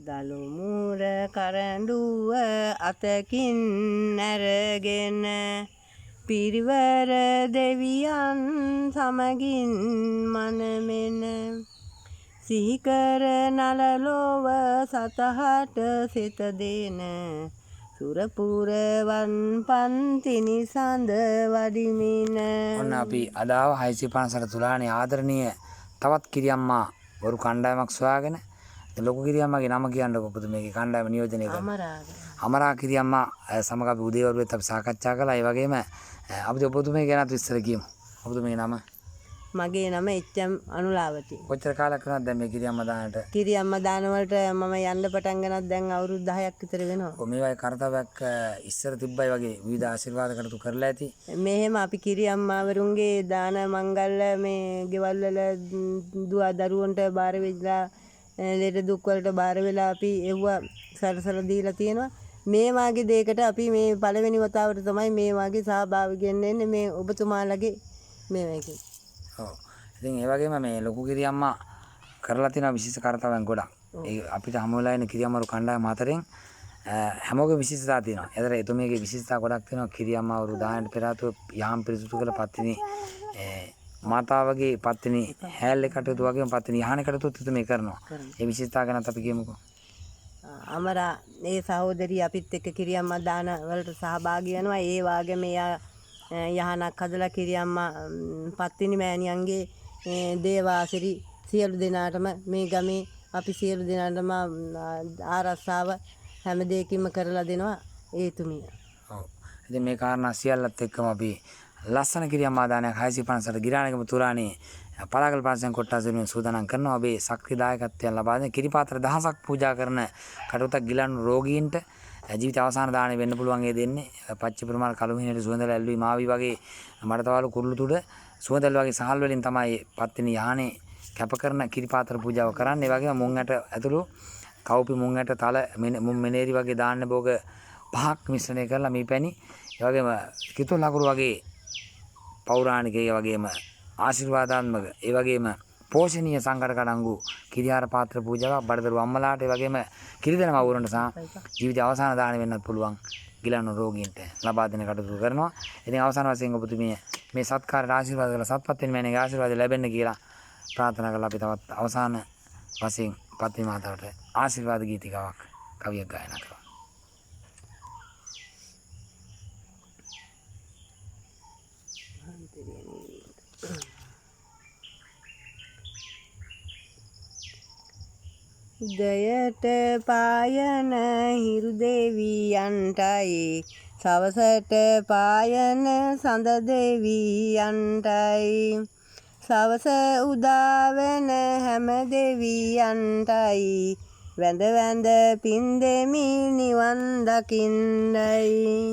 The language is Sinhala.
දලු මුර කරඬුව අතකින් නැරගෙන පිරිවර දෙවියන් සමගින් මනමෙන සිහිකර නලලොව සතහට සිත දෙන සුරපුරවන් පන්තිනි සඳ වඩිමින. ඔන්න අපි අදාව 650 තුලානේ ආදරණීය තවත් කිරියම්මා වරු කණ්ඩායමක් සොයාගෙන ලොකු කිරියම්මාගේ නම කියන්නකො පුදුමේගේ කණ්ඩායම නියෝජනය කරා. අමරා කිරියම්මා සමග අපි උදේවරුෙත් අපි සාකච්ඡා කළා. ඒ වගේම අපි පුදුමේ ගැනත් විස්තර කියමු. පුදුමේ නම මගේ නම එච්.එම්. අනුලාවති. කොච්චර කාලයක් කරනවද දැන් මේ කිරියම්මා දානට? කිරියම්මා දාන වලට මම යන්න පටන් ගන්නත් දැන් අවුරුදු 10ක් විතර වෙනවා. ඔය මේ වගේ කරතවයක් ඉස්සර තිබ්බයි වගේ විවිධ ආශිර්වාද කටයුතු කරලා ඇති. මෙහෙම අපි කිරියම්මාවරුන්ගේ දාන මංගල්‍ය මේ ගෙවල් වල දුව දරුවන්ට බාර වෙලා ලෙඩ දුක් වලට බාර වෙලා අපි එව්ව සරසල දීලා තියෙනවා. මේ වාගේ දෙයකට අපි මේ පළවෙනි වතාවට තමයි මේ වාගේ සහභාගී වෙන්නේ මේ ඔබතුමාලගේ මේ වගේ. ඔව්. ඉතින් ඒ වගේම මේ ලොකු කිරියම්මා කරලා තියෙන විශේෂ කාර්යයන් ගොඩක්. ඒ අපිට හමු වෙලා ඉන්න කිරියම්මාරු කණ්ඩායම අතරින් හැමෝගේ විශේෂතා තියෙනවා. ඒතර එතුමියගේ විශේෂතා ගොඩක් තියෙනවා. කිරියම්මාවරු දායන්ට පෙර ආතුව යහම් පිරිසුදු කළ පත්තිනි මාතාවගේ පත්තිනි හැල්ලේ කටයුතු වගේම පත්තිනි යහනේ කටයුතුත් එතුමිය කරනවා. ඒ විශේෂතා ගැනත් අපි කියමුකෝ. අමරා මේ සහෝදරිය අපිත් එක්ක කිරියම්මා දාන වලට සහභාගී වෙනවා. ඒ වගේම යහනක් හදලා කිරියම්මා පත්තිනි මෑණියන්ගේ දේවාසිරි සියලු දෙනාටම මේ ගමේ අපි සියලු දෙනාටම ආරක්ෂාව හැම දෙයකින්ම කරලා දෙනවා ඒතුමිය. ඔව්. ඉතින් මේ කාරණා සියල්ලත් එක්කම අපි ලස්සන කිරියම්මා දානයක් 650ට ගිරාණගම තුරාණේ පලාකල් පාසෙන් කොට්ටාස වෙනුවෙන් සූදානම් කරනවා. ඔබේ ශක්ති දායකත්වයෙන් ලබා දෙන කිරිපාත්‍ර දහසක් පූජා කරන කටයුත්තක් ගිලන් රෝගීන්ට ජීවිත අවසාන දාණය වෙන්න පුළුවන් ඒ දෙන්නේ. පච්ච ප්‍රමාණ කලුහිණට සුවඳල ඇල්ලුයි මාවි වගේ මඩතවලු කුරුළු තුඩ සුවඳල් වගේ සහල් වලින් තමයි පත්තිනි යහනේ කැප කරන කිරිපාත්‍ර පූජාව කරන්නේ. ඒ වගේම මුං ඇට ඇතුළු කවුපි මුං ඇට තල මුං මෙනේරි වගේ දාන්න භෝග පහක් මිශ්‍රණය කරලා මේ පැණි ඒ වගේම කිතුල් ලකුරු වගේ පෞරාණික ඒ වගේම ආශිර්වාදාත්මක ඒ වගේම පෝෂණීය සංකර කඩංගු කිරියාර පාත්‍ර පූජාවක් බඩදරු අම්මලාට ඒ වගේම කිරිදෙන මවුරන්ට සහ ජීවිත අවසාන දාණය වෙන්නත් පුළුවන් ගිලන් රෝගීන්ට ලබා දෙන කටයුතු කරනවා. ඉතින් අවසාන වශයෙන් ඔබතුමිය මේ සත්කාරයට ආශිර්වාද කරලා සත්පත් වෙන මෑණියගේ ආශිර්වාද ලැබෙන්න කියලා ප්‍රාර්ථනා කරලා අපි තවත් අවසාන වශයෙන් පත්තිනි මාතාවට ආශිර්වාද ගීතිකාවක් කවියක් ගායනා කරනවා. උදයට පායන හිරු දෙවියන්ටයි සවසට පායන සඳ දෙවියන්ටයි සවස උදාවන හැම දෙවියන්ටයි වැඳ වැඳ පින් දෙමි නිවන් දකින්නයි.